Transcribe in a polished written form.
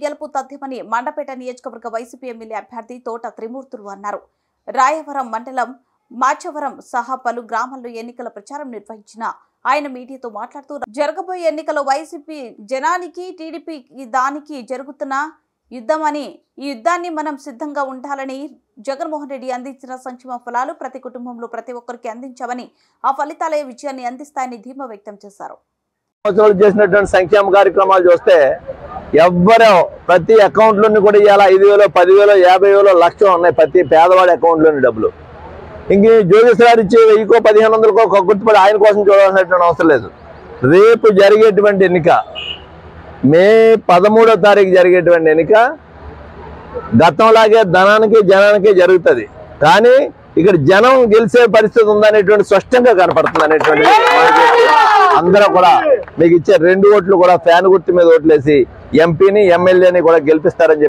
గెలుపు తథ్యమని మండపేట నియోజకవర్గ YCP MLA అభ్యర్థి తోట త్రిమూర్తులు అన్నారు. రాయవరం మండలం మాచవరం సహా పలు గ్రామాల్లో ఎన్నికల ప్రచారం నిర్వహించిన ఆయన మీడియాతో మాట్లాడుతూ జరగబోయే ఎన్నికల్లో వైసీపీ జనానికి టీడీపీ దానికి జరుగుతున్న యుద్ధమని ఈ యుద్ధాన్ని మనం సిద్ధంగా ఉండాలని జగన్మోహన్ రెడ్డి అందించిన సంక్షేమ ఫలాలు ప్రతి కుటుంబంలో ప్రతి ఒక్కరికి అందించామని ఆ ఫలితాలే విజయాన్ని అందిస్తాయని ధీమా వ్యక్తం చేశారు. చేసినటువంటి సంక్షేమ కార్యక్రమాలు చూస్తే ఎవ్వరూ ప్రతి అకౌంట్లోని కూడా ఇవాళ 5,000, 10,000, 50,000, లక్ష ఉన్నాయి ప్రతి పేదవాడి అకౌంట్లోని డబ్బులు. ఇంక జ్యోతిష్రారు ఇచ్చే 1000కో 1,500కో గుర్తుపడి ఆయన కోసం చూడాల్సినటువంటి అవసరం లేదు. రేపు జరిగేటువంటి ఎన్నిక మే 13వ తారీఖు జరిగేటువంటి ఎన్నిక గతంలాగే ధనానికి జనానికి జరుగుతుంది. కానీ ఇక్కడ జనం గెలిచే పరిస్థితి ఉందనేటువంటి స్పష్టంగా కనపడుతుంది అనేటువంటి అందరూ కూడా మీకు ఇచ్చే 2 ఓట్లు కూడా ఫ్యాన్ గుర్తు మీద ఓట్లేసి ఎంపీని ఎమ్మెల్యేని కూడా గెలిపిస్తారని